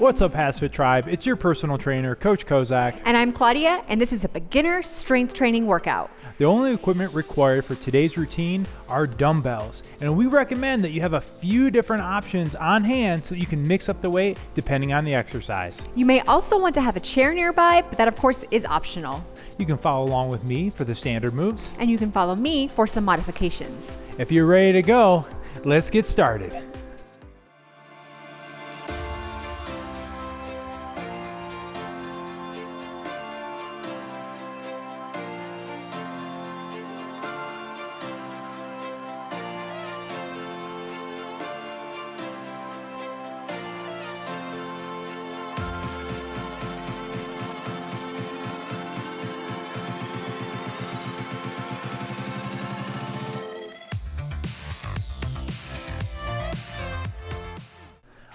What's up, HASfit Tribe? It's your personal trainer, Coach Kozak. And I'm Claudia, and this is a beginner strength training workout. The only equipment required for today's routine are dumbbells. And we recommend that you have a few different options on hand so that you can mix up the weight depending on the exercise. You may also want to have a chair nearby, but that of course is optional. You can follow along with me for the standard moves. And you can follow me for some modifications. If you're ready to go, let's get started.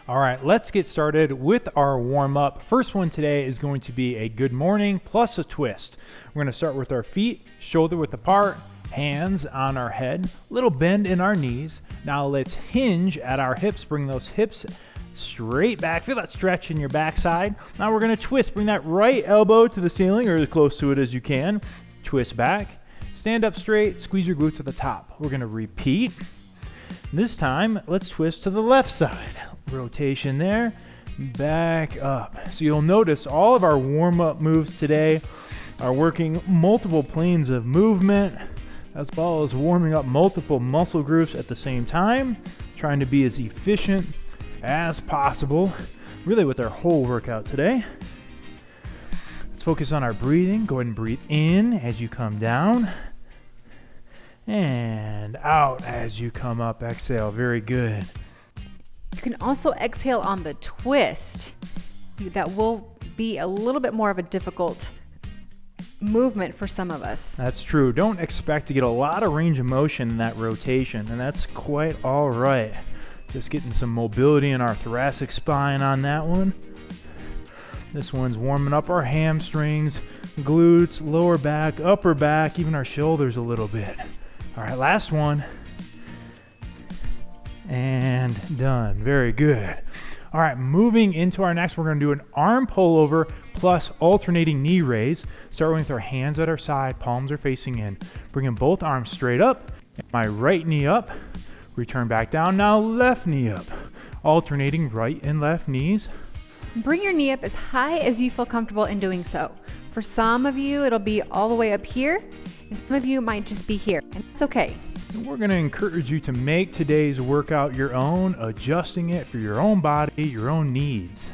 All right, let's get started with our warm-up. First one today is going to be a good morning plus a twist. We're going to start with our feet, shoulder width apart, hands on our head, little bend in our knees. Now let's hinge at our hips, bring those hips straight back. Feel that stretch in your backside. Now we're going to twist, bring that right elbow to the ceiling or as close to it as you can. Twist back, stand up straight, squeeze your glutes to the top. We're going to repeat. This time, let's twist to the left side. Rotation there, back up. So you'll notice all of our warm-up moves today are working multiple planes of movement, as well as warming up multiple muscle groups at the same time, trying to be as efficient as possible, really with our whole workout today. Let's focus on our breathing. Go ahead and breathe in as you come down, and out as you come up. Exhale. Very good. You can also exhale on the twist. That will be a little bit more of a difficult movement for some of us. That's true. Don't expect to get a lot of range of motion in that rotation, and that's quite all right. Just getting some mobility in our thoracic spine on that one. This one's warming up our hamstrings, glutes, lower back, upper back, even our shoulders a little bit. All right, last one. And done. Very good. All right, moving into our next, we're going to do an arm pullover plus alternating knee raise. Starting with our hands at our side, palms are facing in. Bringing both arms straight up. My right knee up. Return back down. Now left knee up. Alternating right and left knees. Bring your knee up as high as you feel comfortable in doing so. For some of you, it'll be all the way up here, and some of you might just be here, and that's okay. We're going to encourage you to make today's workout your own, adjusting it for your own body, your own needs.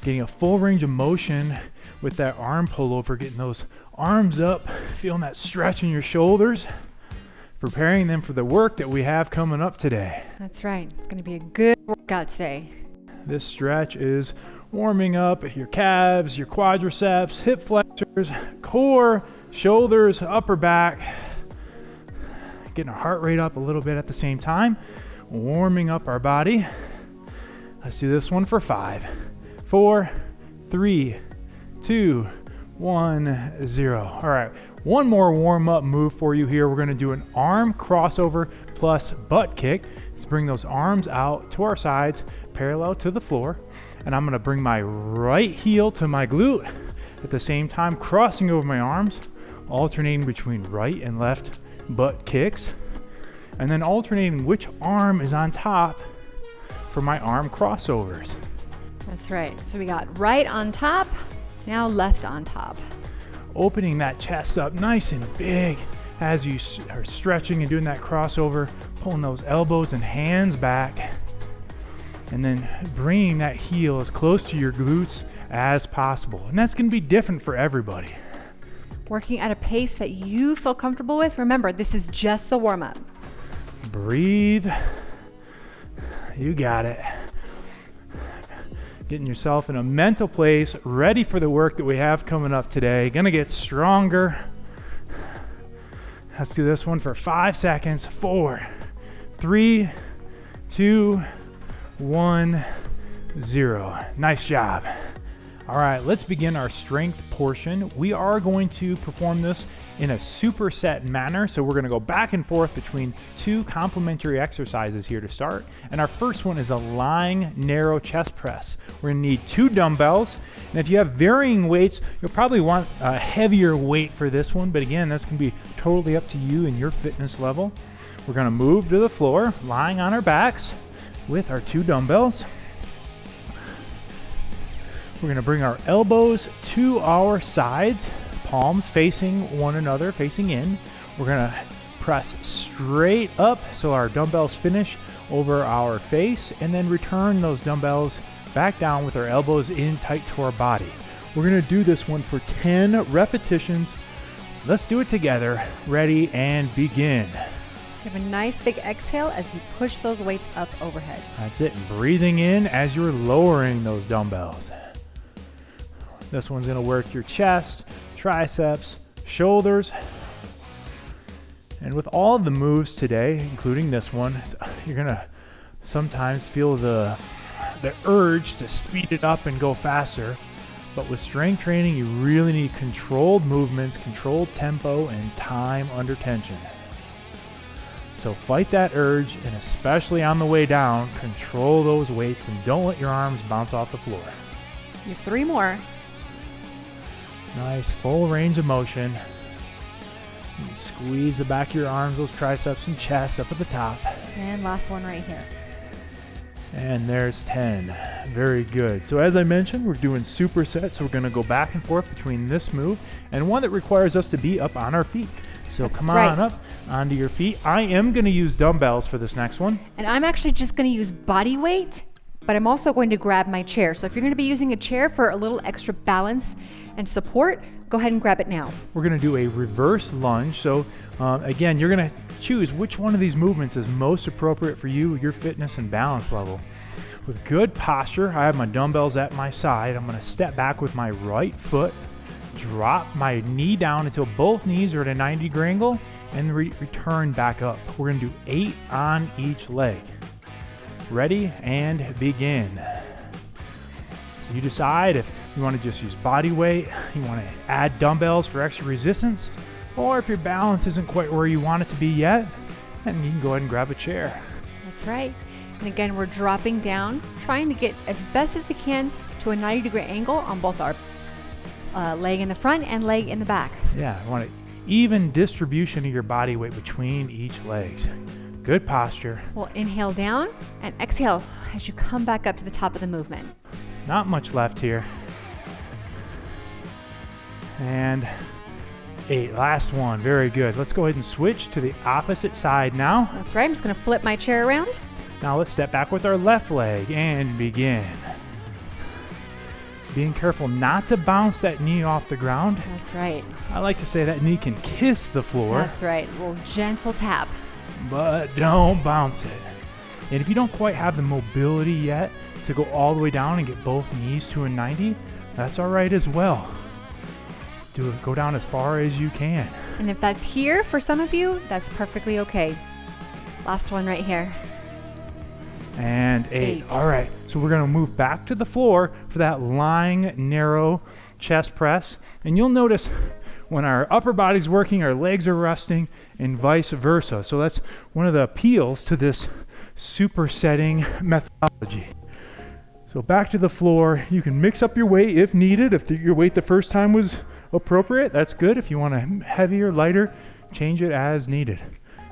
Getting a full range of motion with that arm pullover, getting those arms up, feeling that stretch in your shoulders, preparing them for the work that we have coming up today. That's right. It's going to be a good workout today. This stretch is warming up your calves, your quadriceps, hip flexors, core, shoulders, upper back. Getting our heart rate up a little bit at the same time, warming up our body. Let's do this one for 5, 4, 3, 2, 1, 0. All right, one more warm-up move for you here. We're going to do an arm crossover plus butt kick. Let's bring those arms out to our sides, parallel to the floor. And I'm going to bring my right heel to my glute, at the same time crossing over my arms, alternating between right and left butt kicks, and then alternating which arm is on top for my arm crossovers. That's right. So we got right on top, now left on top. Opening that chest up nice and big as you are stretching and doing that crossover, pulling those elbows and hands back, and then bringing that heel as close to your glutes as possible. And that's going to be different for everybody. Working at a pace that you feel comfortable with. Remember, this is just the warm-up. Breathe. You got it. Getting yourself in a mental place, ready for the work that we have coming up today. Gonna get stronger. Let's do this one for 5 seconds. 4, 3, 2, 1, 0. Nice job. All right, let's begin our strength portion. We are going to perform this in a superset manner. So we're gonna go back and forth between two complementary exercises here to start. And our first one is a lying narrow chest press. We're gonna need 2 dumbbells. And if you have varying weights, you'll probably want a heavier weight for this one. But again, this can be totally up to you and your fitness level. We're gonna move to the floor, lying on our backs with our 2 dumbbells. We're gonna bring our elbows to our sides, palms facing one another, facing in. We're gonna press straight up so our dumbbells finish over our face, and then return those dumbbells back down with our elbows in tight to our body. We're gonna do this one for 10 repetitions. Let's do it together. Ready and begin. Give a nice big exhale as you push those weights up overhead. That's it, breathing in as you're lowering those dumbbells. This one's gonna work your chest, triceps, shoulders. And with all of the moves today, including this one, you're gonna sometimes feel the urge to speed it up and go faster. But with strength training, you really need controlled movements, controlled tempo, and time under tension. So fight that urge, and especially on the way down, control those weights and don't let your arms bounce off the floor. You have 3 more. Nice full range of motion. You squeeze the back of your arms, those triceps and chest up at the top. And last one right here. And there's 10. Very good. So as I mentioned, we're doing supersets. So we're going to go back and forth between this move and one that requires us to be up on our feet. So That's come right. on up onto your feet. I am going to use dumbbells for this next one. And I'm actually just going to use body weight, but I'm also going to grab my chair. So if you're going to be using a chair for a little extra balance and support, go ahead and grab it now. We're going to do a reverse lunge. So again, you're going to choose which one of these movements is most appropriate for you, your fitness and balance level. With good posture, I have my dumbbells at my side. I'm going to step back with my right foot, drop my knee down until both knees are at a 90-degree angle, and return back up. We're going to do 8 on each leg. Ready and begin. So you decide if you want to just use body weight, you want to add dumbbells for extra resistance, or if your balance isn't quite where you want it to be yet, then you can go ahead and grab a chair. That's right. And again, we're dropping down, trying to get as best as we can to a 90-degree angle on both our leg in the front and leg in the back. Yeah, I want an even distribution of your body weight between each legs. Good posture. We'll inhale down and exhale as you come back up to the top of the movement. Not much left here. And 8, last one, very good. Let's go ahead and switch to the opposite side now. That's right, I'm just gonna flip my chair around. Now let's step back with our left leg and begin. Being careful not to bounce that knee off the ground. That's right. I like to say that knee can kiss the floor. That's right, a little gentle tap. But don't bounce it. And if you don't quite have the mobility yet to go all the way down and get both knees to a 90, that's all right as well. Go down as far as you can. And if that's here for some of you, that's perfectly okay. Last one right here. And 8. All right, so we're gonna move back to the floor for that lying narrow chest press. And you'll notice when our upper body's working, our legs are resting, and vice versa. So that's one of the appeals to this supersetting methodology. So back to the floor. You can mix up your weight if needed. If your weight the first time was appropriate, that's good. If you want a heavier, lighter, change it as needed.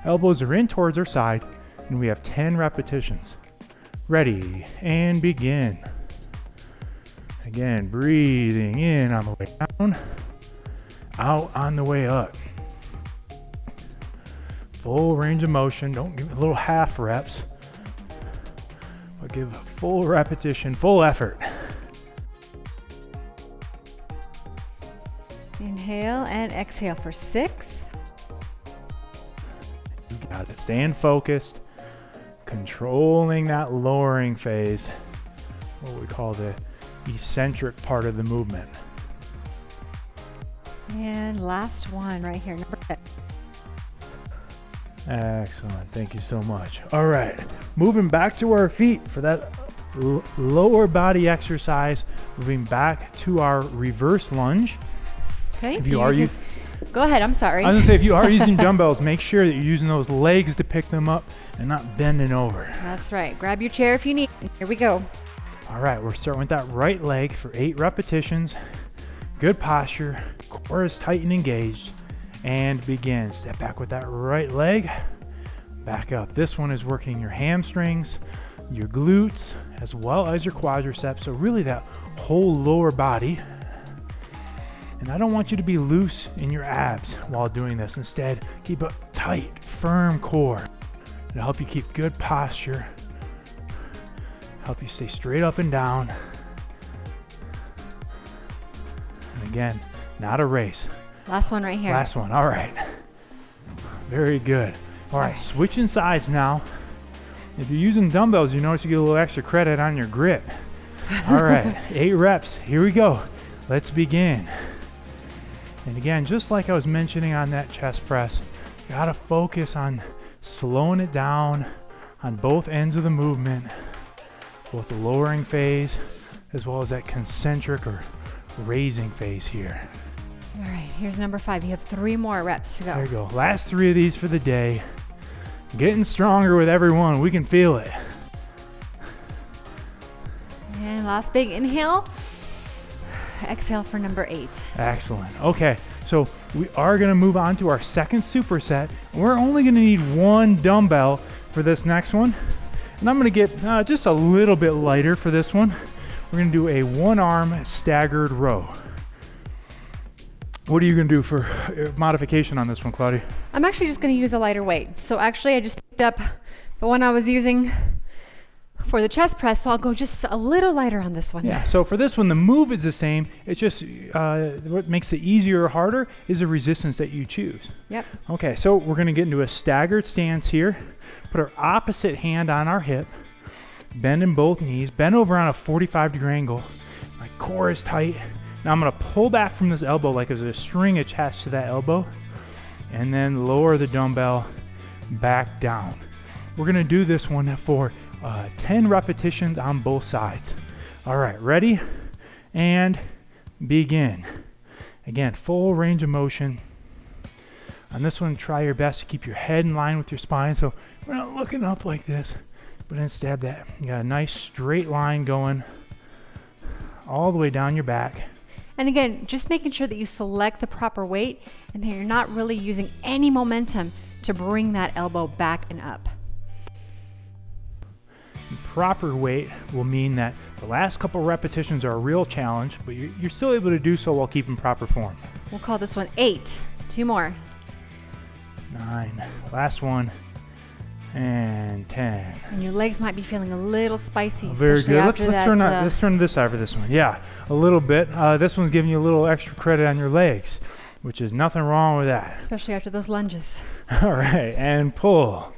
Elbows are in towards our side, and we have 10 repetitions. Ready and begin. Again, breathing in on the way down, out on the way up. Full range of motion. Don't give a little half reps, but give a full repetition, full effort. Inhale and exhale for 6. You got it. Staying focused, controlling that lowering phase, what we call the eccentric part of the movement. And last one right here, number 10. Excellent. Thank you so much. All right. Moving back to our feet for that lower body exercise, moving back to our reverse lunge. Okay. If you are using, go ahead. I'm sorry. I was gonna say, if you are using dumbbells, make sure that you're using those legs to pick them up and not bending over. That's right. Grab your chair if you need. Here we go. All right, we're starting with that right leg for 8 repetitions. Good posture, core is tight and engaged, and begin. Step back with that right leg, back up. This one is working your hamstrings, your glutes, as well as your quadriceps, so really that whole lower body. And I don't want you to be loose in your abs while doing this. Instead, keep a tight, firm core. It'll help you keep good posture, help you stay straight up and down. And again, not a race. Last one right here. Last one, all right. Very good. All right, switching sides now. If you're using dumbbells, you notice you get a little extra credit on your grip. All right, 8 reps, here we go. Let's begin. And again, just like I was mentioning on that chest press, you gotta focus on slowing it down on both ends of the movement, both the lowering phase as well as that concentric or raising phase here. All right, here's number 5. You have 3 more reps to go. There you go. Last 3 of these for the day. Getting stronger with every one. We can feel it. And last big inhale. Exhale for number 8. Excellent. Okay, so we are going to move on to our second superset. We're only going to need 1 dumbbell for this next one. And I'm going to get just a little bit lighter for this one. We're going to do a 1-arm staggered row. What are you going to do for modification on this one, Claudia? I'm actually just going to use a lighter weight. So actually I just picked up the one I was using for the chest press, so I'll go just a little lighter on this one. Yeah, so for this one, the move is the same. It's just what makes it easier or harder is the resistance that you choose. Yep. Okay, so we're going to get into a staggered stance here. Put our opposite hand on our hip. Bend in both knees. Bend over on a 45-degree angle. My core is tight. Now I'm going to pull back from this elbow like there's a string attached to that elbow. And then lower the dumbbell back down. We're going to do this one for 10 repetitions on both sides. All right, ready? And begin. Again, full range of motion. On this one, try your best to keep your head in line with your spine. So we're not looking up like this, but instead that you got a nice straight line going all the way down your back. And again, just making sure that you select the proper weight and that you're not really using any momentum to bring that elbow back and up. Proper weight will mean that the last couple repetitions are a real challenge, but you're still able to do so while keeping proper form. We'll call this one 8. 2 more. 9. Last one. And 10. And your legs might be feeling a little spicy. Very good. Let's turn to this side for this one. Yeah, a little bit. This one's giving you a little extra credit on your legs, which is nothing wrong with that. Especially after those lunges. All right, and pull.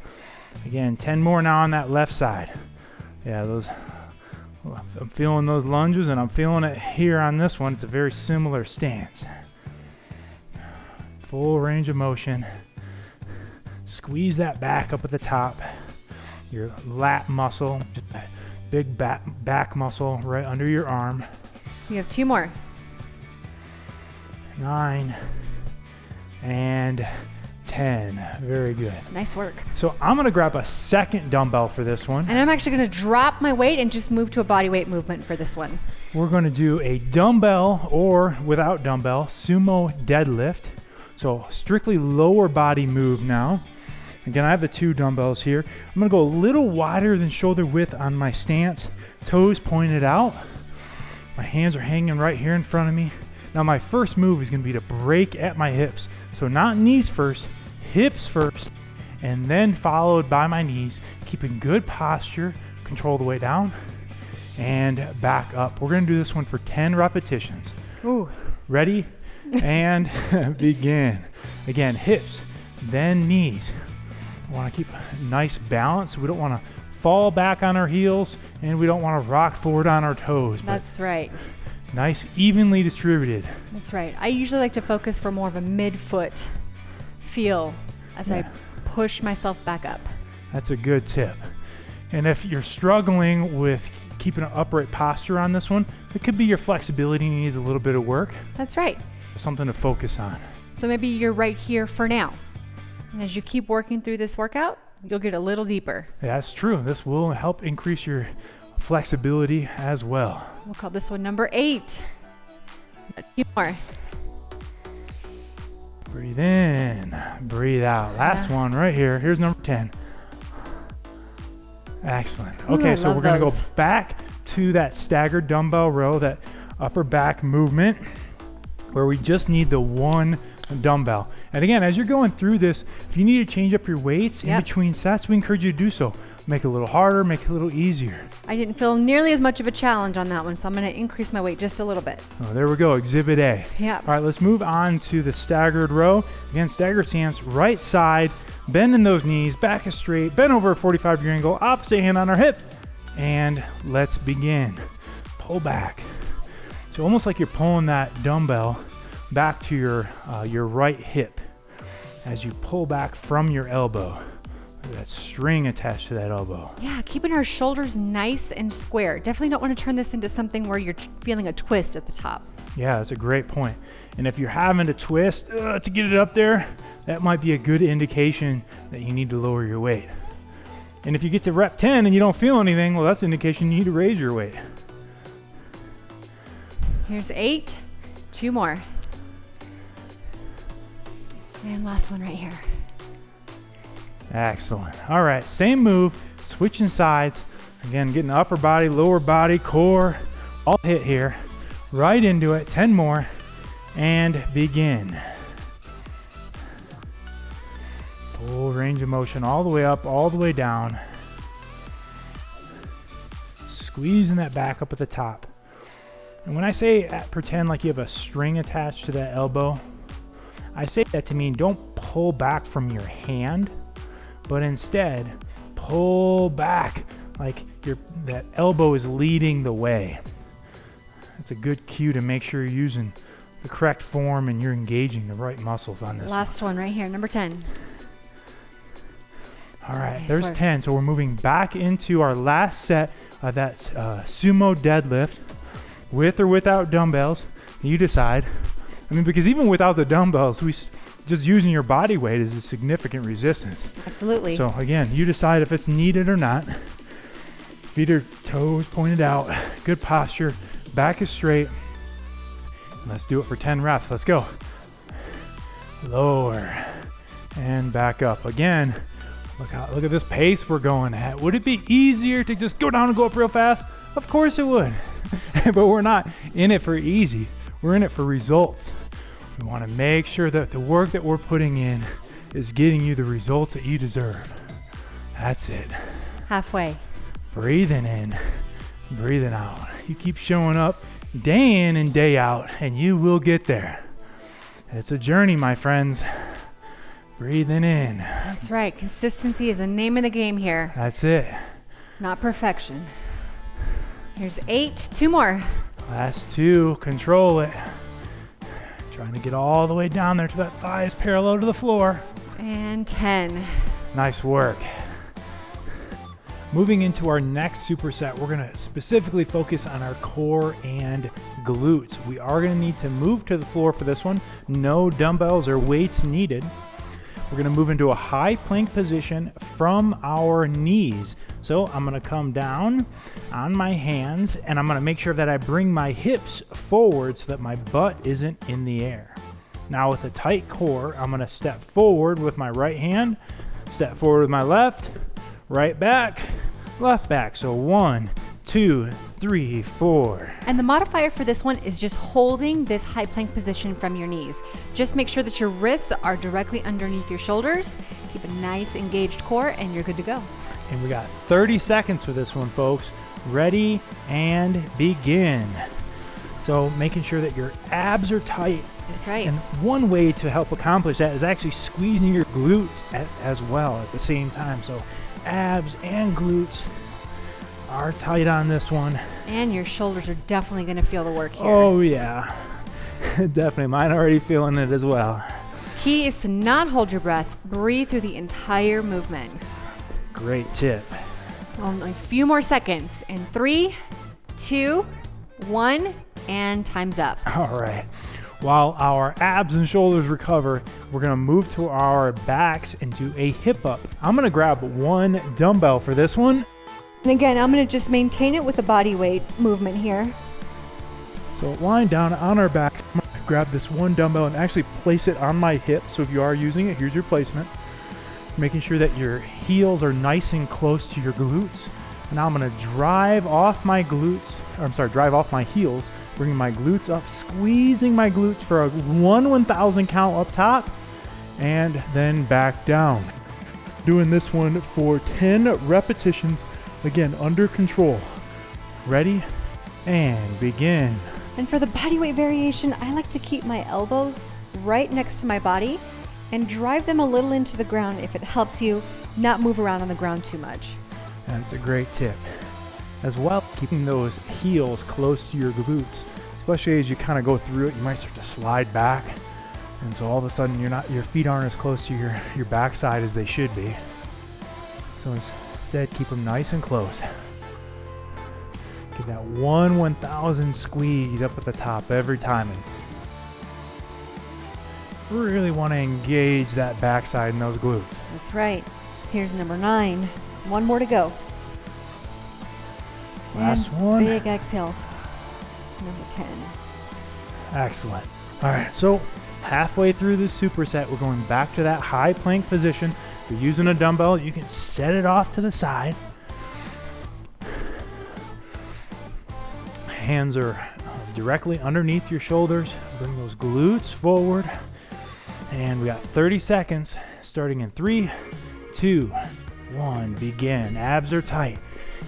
Again, 10 more now on that left side. Yeah, I'm feeling those lunges, and I'm feeling it here on this one. It's a very similar stance. Full range of motion. Squeeze that back up at the top. Your lat muscle, just that big back muscle right under your arm. You have 2 more. 9 and 10. Very good. Nice work. So I'm going to grab a second dumbbell for this one. And I'm actually going to drop my weight and just move to a body weight movement for this one. We're going to do a dumbbell or without dumbbell sumo deadlift. So strictly lower body move now. Again, I have the 2 dumbbells here. I'm going to go a little wider than shoulder width on my stance. Toes pointed out. My hands are hanging right here in front of me. Now my first move is going to be to break at my hips. So not knees first, hips first, and then followed by my knees, keeping good posture, control the way down, and back up. We're going to do this one for 10 repetitions. Ooh. Ready? And begin. Again, hips, then knees. We want to keep a nice balance. We don't want to fall back on our heels, and we don't want to rock forward on our toes. That's right. Nice, evenly distributed. That's right. I usually like to focus for more of a mid-foot feel as I push myself back up. That's a good tip. And if you're struggling with keeping an upright posture on this one. It could be your flexibility needs a little bit of work. That's right. Something to focus on. So maybe you're right here for now. And as you keep working through this workout, you'll get a little deeper. Yeah, that's true. This will help increase your flexibility as well. We'll call this one number 8. A few more. Breathe in, breathe out. Last one right here. Here's number 10. Excellent. Okay, so we're going to go back to that staggered dumbbell row, that upper back movement where we just need the one dumbbell. And again, as you're going through this, if you need to change up your weights in between sets, we encourage you to do so. Make it a little harder, make it a little easier. I didn't feel nearly as much of a challenge on that one, so I'm going to increase my weight just a little bit. Oh, there we go, exhibit A. Yeah. All right, let's move on to the staggered row. Again, staggered stance, right side, bend in those knees, back is straight, bend over a 45-degree angle, opposite hand on our hip, and let's begin. Pull back. So almost like you're pulling that dumbbell back to your right hip as you pull back from your elbow. That string attached to that elbow. Yeah, keeping our shoulders nice and square. Definitely don't want to turn this into something where you're feeling a twist at the top. Yeah, that's a great point. And if you're having to twist to get it up there, that might be a good indication that you need to lower your weight. And if you get to rep 10 and you don't feel anything, well, that's an indication you need to raise your weight. Here's 8. 2 more. And last one right here. Excellent. All right, same move, switching sides. Again, getting upper body, lower body, core, all hit here. Right into it, 10 more, and begin. Full range of motion all the way up, all the way down. Squeezing that back up at the top. And when I say pretend like you have a string attached to that elbow, I say that to mean don't pull back from your hand, but instead pull back like that elbow is leading the way. That's a good cue to make sure you're using the correct form and you're engaging the right muscles on this. Last one right here, number 10. All right, there's 10. So we're moving back into our last set of that sumo deadlift with or without dumbbells. You decide. I mean, because even without the dumbbells, just using your body weight is a significant resistance. Absolutely. So again, you decide if it's needed or not. Feet or toes pointed out. Good posture. Back is straight. Let's do it for 10 reps. Let's go. Lower and back up. Again, look at this pace we're going at. Would it be easier to just go down and go up real fast? Of course it would. But we're not in it for easy. We're in it for results. We want to make sure that the work that we're putting in is getting you the results that you deserve. That's it. Halfway. Breathing in, breathing out. You keep showing up day in and day out, and you will get there. It's a journey, my friends. Breathing in. That's right. Consistency is the name of the game here. That's it. Not perfection. Here's 8. 2 more. Last 2. Control it. Trying to get all the way down there to that thighs parallel to the floor. And 10. Nice work. Moving into our next superset, we're going to specifically focus on our core and glutes. We are going to need to move to the floor for this one. No dumbbells or weights needed. We're going to move into a high plank position from our knees. So I'm going to come down on my hands and I'm going to make sure that I bring my hips forward so that my butt isn't in the air. Now with a tight core, I'm going to step forward with my right hand, step forward with my left, right back, left back. So 1, 2, 3, 4. And the modifier for this one is just holding this high plank position from your knees. Just make sure that your wrists are directly underneath your shoulders. Keep a nice engaged core and you're good to go. And we got 30 seconds for this one, folks. Ready and begin. So making sure that your abs are tight. That's right. And one way to help accomplish that is actually squeezing your glutes as well at the same time. So abs and glutes are tight on this one. And your shoulders are definitely going to feel the work here. Oh yeah, definitely. Mine already feeling it as well. Key is to not hold your breath. Breathe through the entire movement. Great tip. Only a few more seconds. In 3, 2, 1, and time's up. All right. While our abs and shoulders recover, we're gonna move to our backs and do a hip up. I'm gonna grab one dumbbell for this one. And again, I'm gonna just maintain it with a body weight movement here. So lying down on our backs, I'm gonna grab this one dumbbell and actually place it on my hip. So if you are using it, here's your placement. Making sure that your heels are nice and close to your glutes. And now I'm gonna drive off my heels, bringing my glutes up, squeezing my glutes for a 1,000 count up top, and then back down. Doing this one for 10 repetitions, again, under control. Ready, and begin. And for the body weight variation, I like to keep my elbows right next to my body and drive them a little into the ground if it helps you not move around on the ground too much. That's a great tip. As well, keeping those heels close to your glutes, especially as you kind of go through it, you might start to slide back. And so all of a sudden your feet aren't as close to your backside as they should be. So instead, keep them nice and close. Get that 1/1000 squeeze up at the top every time. And really want to engage that backside and those glutes. That's right. Here's number 9. One more to go. Last and one. Big exhale. Number 10. Excellent. All right, so halfway through this superset, we're going back to that high plank position. If you're using a dumbbell, you can set it off to the side. Hands are directly underneath your shoulders. Bring those glutes forward. And we got 30 seconds, starting in 3, 2, 1, begin. Abs are tight.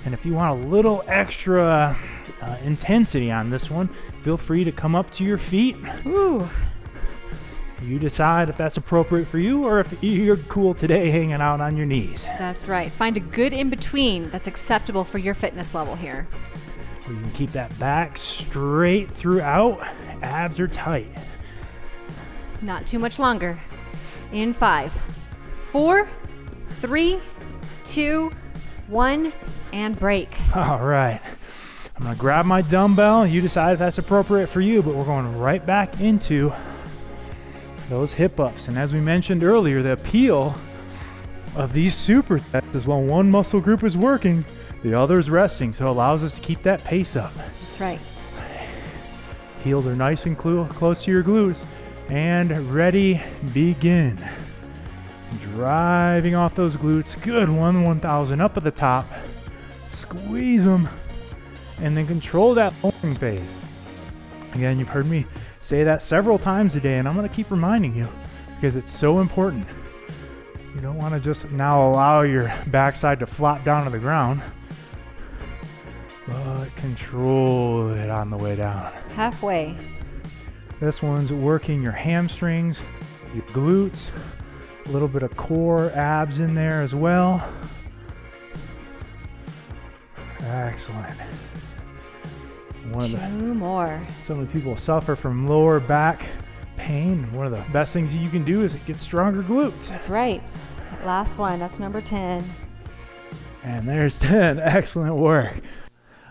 And if you want a little extra intensity on this one, feel free to come up to your feet. Ooh. You decide if that's appropriate for you or if you're cool today hanging out on your knees. That's right. Find a good in-between that's acceptable for your fitness level here. You can keep that back straight throughout. Abs are tight. Not too much longer. In 5, 4, 3, 2, 1, and break. All right. I'm going to grab my dumbbell. You decide if that's appropriate for you, but we're going right back into those hip ups. And as we mentioned earlier, the appeal of these supersets is when one muscle group is working, the other is resting, so it allows us to keep that pace up. That's right. Heels are nice and close to your glutes. And ready, begin. Driving off those glutes. Good, 1,000 up at the top. Squeeze them. And then control that lowering phase. Again, you've heard me say that several times today, and I'm going to keep reminding you because it's so important. You don't want to just now allow your backside to flop down to the ground, but control it on the way down. Halfway. This one's working your hamstrings, your glutes, a little bit of core abs in there as well. Excellent. Two more. So many people suffer from lower back pain. One of the best things you can do is get stronger glutes. That's right. Last one. That's number 10. And there's 10. Excellent work.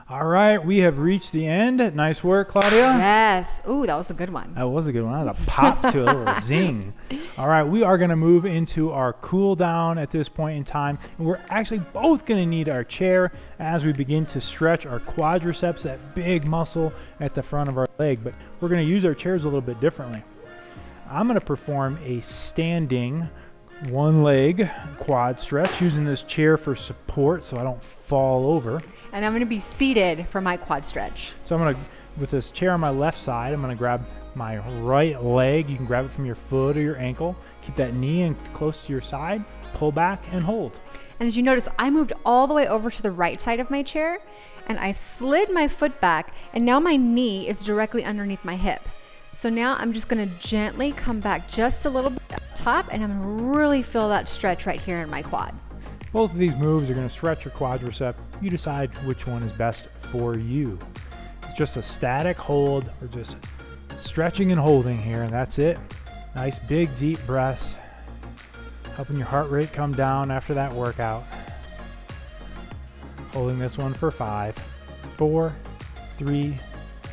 All right, we have reached the end. Nice work, Claudia. Yes. Ooh, that was a good one. That was a good one. I had a pop to a little zing. All right, we are going to move into our cool down at this point in time. And we're actually both going to need our chair as we begin to stretch our quadriceps, that big muscle at the front of our leg. But we're going to use our chairs a little bit differently. I'm going to perform a standing one leg quad stretch using this chair for support so I don't fall over. And I'm going to be seated for my quad stretch. So I'm going to, with this chair on my left side, I'm going to grab my right leg. You can grab it from your foot or your ankle. Keep that knee in close to your side. Pull back and hold. And as you notice, I moved all the way over to the right side of my chair and I slid my foot back, and now my knee is directly underneath my hip. So now I'm just going to gently come back just a little bit up top, and I'm going to really feel that stretch right here in my quad. Both of these moves are going to stretch your quadricep. You decide which one is best for you. It's just a static hold. We're just stretching and holding here, and that's it. Nice big deep breaths, helping your heart rate come down after that workout. Holding this one for 5, 4, 3,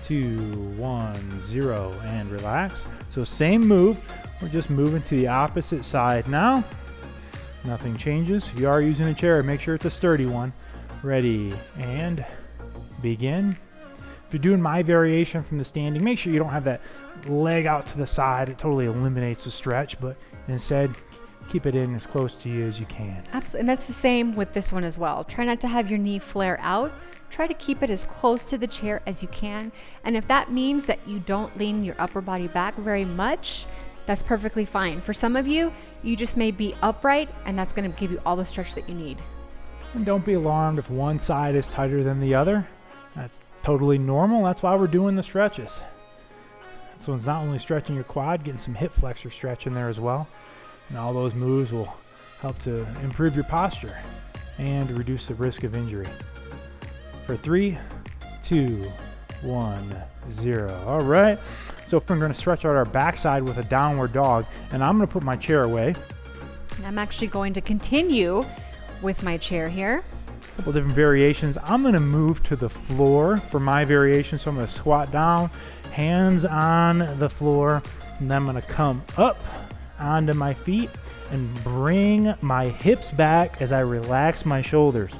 2, 1, 0, and relax. So same move, we're just moving to the opposite side now. Nothing changes. If you are using a chair, make sure it's a sturdy one. Ready, and begin. If you're doing my variation from the standing, make sure you don't have that leg out to the side. It totally eliminates the stretch, but instead, keep it in as close to you as you can. Absolutely, and that's the same with this one as well. Try not to have your knee flare out. Try to keep it as close to the chair as you can. And if that means that you don't lean your upper body back very much, that's perfectly fine. For some of you, you just may be upright, and that's going to give you all the stretch that you need. And don't be alarmed if one side is tighter than the other. That's totally normal. That's why we're doing the stretches. This one's not only stretching your quad, getting some hip flexor stretch in there as well. And all those moves will help to improve your posture and reduce the risk of injury. For 3, 2, 1, 0. All right. So we're going to stretch out our backside with a downward dog, and I'm going to put my chair away. And I'm actually going to continue with my chair here. A couple different variations. I'm going to move to the floor for my variation. So I'm going to squat down, hands on the floor, and then I'm going to come up onto my feet and bring my hips back as I relax my shoulders.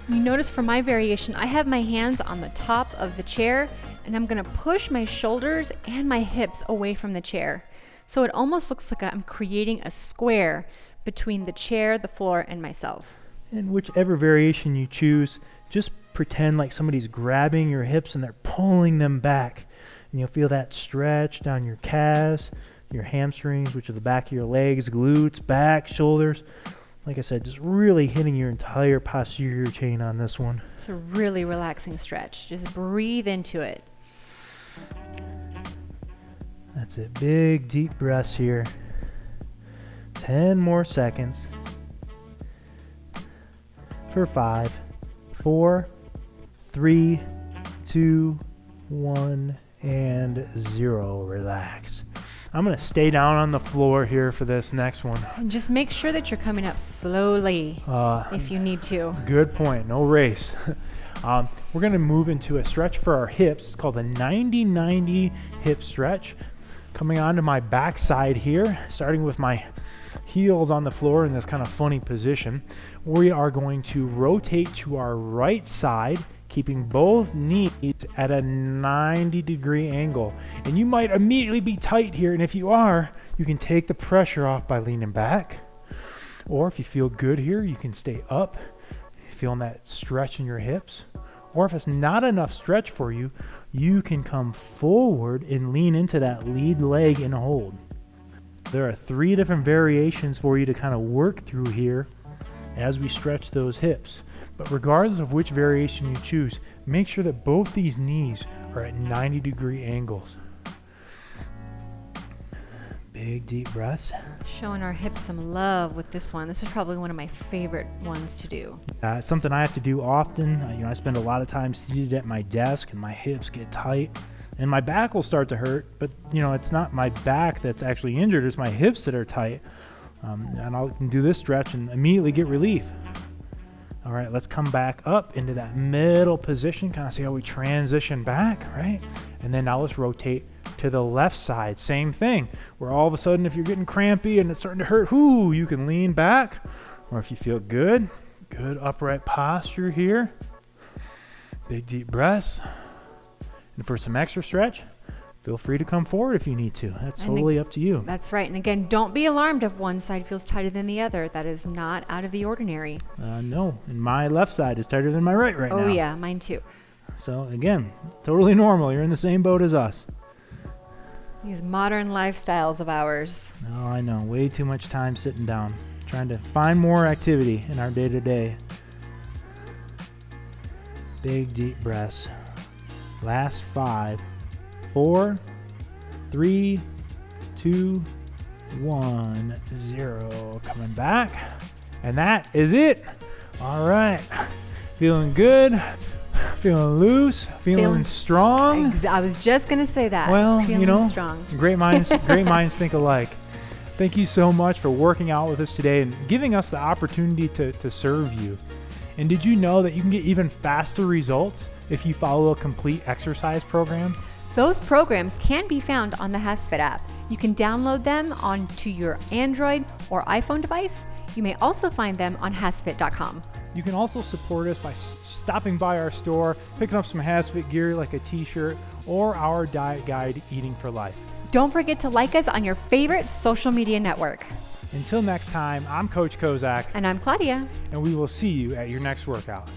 You notice for my variation, I have my hands on the top of the chair, and I'm going to push my shoulders and my hips away from the chair. So it almost looks like I'm creating a square between the chair, the floor, and myself. And whichever variation you choose, just pretend like somebody's grabbing your hips and they're pulling them back. And you'll feel that stretch down your calves, your hamstrings, which are the back of your legs, glutes, back, shoulders. Like I said, just really hitting your entire posterior chain on this one. It's a really relaxing stretch. Just breathe into it. That's it. Big, deep breaths here. 10 more seconds. For 5, 4, 3, 2, 1, and 0. Relax. I'm going to stay down on the floor here for this next one. And just make sure that you're coming up slowly if you need to. Good point. No race. We're going to move into a stretch for our hips. It's called a 90-90 hip stretch. Coming onto my backside here, starting with my heels on the floor in this kind of funny position. We are going to rotate to our right side, keeping both knees at a 90-degree angle. And you might immediately be tight here, and if you are, you can take the pressure off by leaning back. Or if you feel good here, you can stay up, feeling that stretch in your hips. Or if it's not enough stretch for you, you can come forward and lean into that lead leg and hold. There are 3 different variations for you to kind of work through here as we stretch those hips. But regardless of which variation you choose, make sure that both these knees are at 90-degree angles. Big deep breaths. Showing our hips some love with this one. This is probably one of my favorite ones to do. It's something I have to do often. I spend a lot of time seated at my desk and my hips get tight and my back will start to hurt, but it's not my back that's actually injured, it's my hips that are tight. And I can do this stretch and immediately get relief. All right, let's come back up into that middle position, kind of see how we transition back, right? And then now let's rotate to the left side. Same thing, where all of a sudden if you're getting crampy and it's starting to hurt, you can lean back. Or if you feel good upright posture here. Big deep breaths. And for some extra stretch, feel free to come forward if you need to. That's totally up to you. That's right. And again, don't be alarmed if one side feels tighter than the other. That is not out of the ordinary. No, and my left side is tighter than my right now. Oh yeah, mine too. So again, totally normal. You're in the same boat as us. These modern lifestyles of ours. Oh, I know. Way too much time sitting down, trying to find more activity in our day-to-day. Big deep breaths. Last 5, 4, 3, 2, 1, 0. Coming back. And that is it. All right. Feeling good. Feeling loose. Feeling strong. I was just going to say that. Well, feeling strong. Great minds think alike. Thank you so much for working out with us today and giving us the opportunity to serve you. And did you know that you can get even faster results if you follow a complete exercise program? Those programs can be found on the HASfit app. You can download them onto your Android or iPhone device. You may also find them on HASfit.com. You can also support us by stopping by our store, picking up some HASfit gear like a t-shirt or our diet guide, Eating for Life. Don't forget to like us on your favorite social media network. Until next time, I'm Coach Kozak, And I'm Claudia. and we will see you at your next workout.